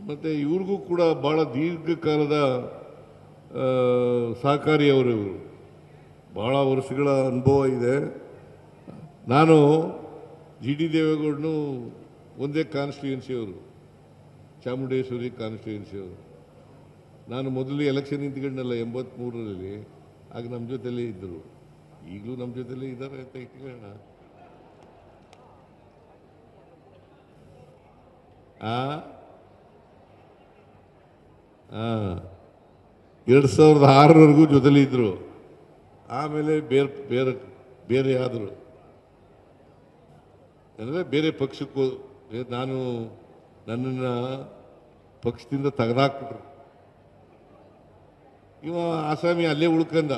ಮತ್ತು ಇವ್ರಿಗೂ ಕೂಡ ಭಾಳ ದೀರ್ಘಕಾಲದ ಸಹಕಾರಿ ಅವರು, ಭಾಳ ವರ್ಷಗಳ ಅನುಭವ ಇದೆ. ನಾನು ಜಿ ಡಿ ದೇವೇಗೌಡನು ಒಂದೇ ಕಾನ್ಸ್ಟಿಟ್ಯೂನ್ಸಿಯವರು, ಚಾಮುಂಡೇಶ್ವರಿ ಕಾನ್ಸ್ಟಿಟ್ಯೂನ್ಸಿಯವರು. ನಾನು ಮೊದಲು ಎಲೆಕ್ಷನ್ ನಿಂತ್ಕೊಂಡಲ್ಲ 83ರಲ್ಲಿ, ಆಗ ನಮ್ಮ ಜೊತೆಲೇ ಇದ್ದರು, ಈಗಲೂ ನಮ್ಮ ಜೊತೆಲೇ ಇದ್ದಾರೆ ಅಂತ ಇಟ್ಕೊಳ್ಳೋಣ. 2006ವರೆಗೂ ಜೊತೆಲಿ ಇದ್ದರು. ಆಮೇಲೆ ಬೇರೆ ಆದರು, ಅಂದರೆ ಬೇರೆ ಪಕ್ಷಕ್ಕೂ ನನ್ನನ್ನು ಪಕ್ಷದಿಂದ ತೆಗೆದಾಕ್ಬಿಟ್ರು. ಇವ ಆಸಾಮಿ ಅಲ್ಲೇ ಉಳ್ಕಂದ.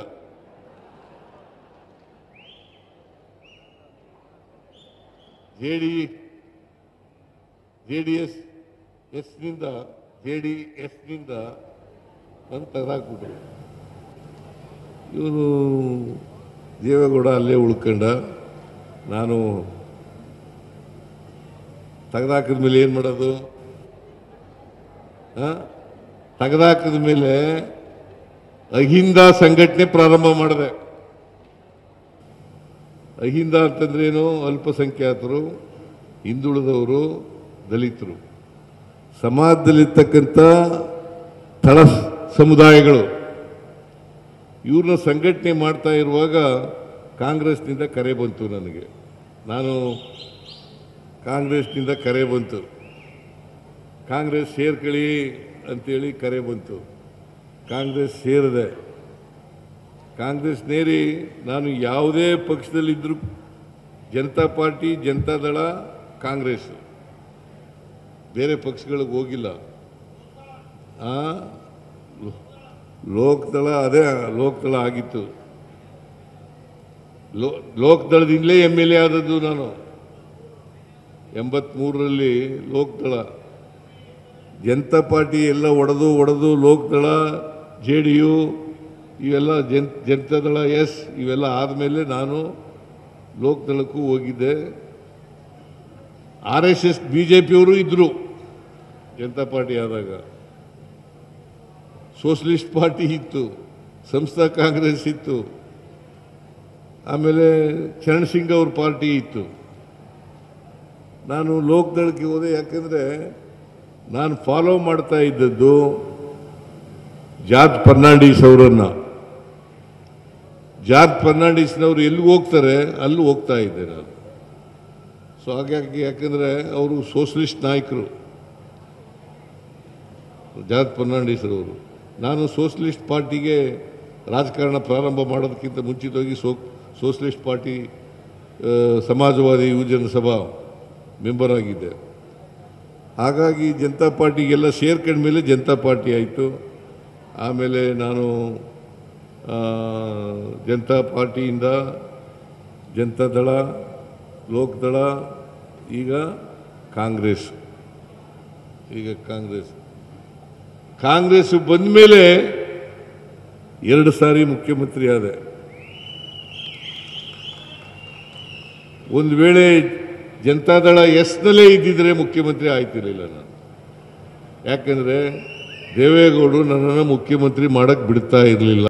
ಜೆಡಿಎಸ್ನಿಂದ ನನ್ನ ತೆಗೆದಾಕ್ಬಿಟ್ರು. ಇವನು ದೇವೇಗೌಡ ಅಲ್ಲೇ ಉಳ್ಕೊಂಡ. ನಾನು ತೆಗೆದಾಕಿದ ಮೇಲೆ ಏನು ಮಾಡೋದು? ತೆಗೆದಾಕಿದ ಮೇಲೆ ಅಹಿಂದ ಸಂಘಟನೆ ಪ್ರಾರಂಭ ಮಾಡಿದೆ. ಅಹಿಂದ ಅಂತಂದ್ರೇನು? ಅಲ್ಪಸಂಖ್ಯಾತರು, ಹಿಂದುಳಿದವರು, ದಲಿತರು, ಸಮಾಜದಲ್ಲಿರ್ತಕ್ಕಂಥ ತಳ ಸಮುದಾಯಗಳು, ಇವ್ರನ್ನ ಸಂಘಟನೆ ಮಾಡ್ತಾ ಇರುವಾಗ ಕಾಂಗ್ರೆಸ್ನಿಂದ ಕರೆ ಬಂತು ನನಗೆ. ಕಾಂಗ್ರೆಸ್ನಿಂದ ಕರೆ ಬಂತು, ಕಾಂಗ್ರೆಸ್ ಸೇರ್ಕೊಳ್ಳಿ ಅಂತೇಳಿ ಕರೆ ಬಂತು. ಕಾಂಗ್ರೆಸ್ ಸೇರಿದೆ. ಕಾಂಗ್ರೆಸ್ ನೇರಿ ನಾನು ಯಾವುದೇ ಪಕ್ಷದಲ್ಲಿದ್ದರೂ, ಜನತಾ ಪಾರ್ಟಿ, ಜನತಾದಳ, ಕಾಂಗ್ರೆಸ್, ಬೇರೆ ಪಕ್ಷಗಳಿಗೆ ಹೋಗಿಲ್ಲ. ಲೋಕದಳ, ಅದೇ ಲೋಕದಳ ಆಗಿತ್ತು. ಲೋಕದಳದಿಂದಲೇ MLA ಆದದ್ದು ನಾನು 83ರಲ್ಲಿ. ಲೋಕದಳ, ಜನತಾ ಪಾರ್ಟಿ ಎಲ್ಲ ಒಡೆದು ಲೋಕದಳ, JDU ಇವೆಲ್ಲ, ಜನತಾದಳ ಇವೆಲ್ಲ ಆದಮೇಲೆ ನಾನು ಲೋಕದಳಕ್ಕೂ ಹೋಗಿದ್ದೆ. RSS BJPಯವರು ಇದ್ದರು ಜನತಾ ಪಾರ್ಟಿ ಆದಾಗ. ಸೋಷಲಿಸ್ಟ್ ಪಾರ್ಟಿ ಇತ್ತು, ಸಂಸ್ಥಾ ಕಾಂಗ್ರೆಸ್ ಇತ್ತು, ಆಮೇಲೆ ಚರಣ್ ಸಿಂಗ್ ಅವ್ರ ಪಾರ್ಟಿ ಇತ್ತು. ನಾನು ಲೋಕದಳಕ್ಕೆ ಹೋದೆ. ಯಾಕೆಂದರೆ ನಾನು ಫಾಲೋ ಮಾಡ್ತಾ ಇದ್ದದ್ದು ಜಾರ್ಜ್ ಫರ್ನಾಂಡಿಸ್ ಅವರನ್ನು. ಜಾರ್ಜ್ ಫರ್ನಾಂಡಿಸ್ನವರು ಎಲ್ಲಿಗೆ ಹೋಗ್ತಾರೆ ಅಲ್ಲಿ ಹೋಗ್ತಾ ಇದ್ದೆ ನಾನು. ಸೊ ಹಾಗಾಗಿ, ಯಾಕೆಂದರೆ ಅವರು ಸೋಷಲಿಸ್ಟ್ ನಾಯಕರು ಜಾರ್ಜ್ ಫರ್ನಾಂಡಿಸ್ ಅವರು. ನಾನು ಸೋಷಲಿಸ್ಟ್ ಪಾರ್ಟಿಗೆ ರಾಜಕಾರಣ ಪ್ರಾರಂಭ ಮಾಡೋದಕ್ಕಿಂತ ಮುಂಚಿತವಾಗಿ ಸೋಷಲಿಸ್ಟ್ ಪಾರ್ಟಿ ಸಮಾಜವಾದಿ ಯುವಜನ ಸಭಾ ಮೆಂಬರ್ ಆಗಿದ್ದೆ. ಹಾಗಾಗಿ ಜನತಾ ಪಾರ್ಟಿಗೆಲ್ಲ ಸೇರ್ಕೊಂಡ ಮೇಲೆ ಜನತಾ ಪಾರ್ಟಿ ಆಯಿತು. ಆಮೇಲೆ ನಾನು ಜನತಾ ಪಾರ್ಟಿಯಿಂದ ಜನತಾದಳ, ಲೋಕದಳ, ಈಗ ಕಾಂಗ್ರೆಸ್ ಬಂದ ಮೇಲೆ 2 ಸಾರಿ ಮುಖ್ಯಮಂತ್ರಿ ಆದೆ. ಒಂದು ವೇಳೆ ಜನತಾದಳ ನಲ್ಲೇ ಇದ್ದಿದ್ರೆ ಮುಖ್ಯಮಂತ್ರಿ ಆಯ್ತಿರಲಿಲ್ಲ ನಾನು. ಯಾಕೆಂದರೆ ದೇವೇಗೌಡರು ನನ್ನನ್ನು ಮುಖ್ಯಮಂತ್ರಿ ಮಾಡಕ್ಕೆ ಬಿಡ್ತಾ ಇರಲಿಲ್ಲ.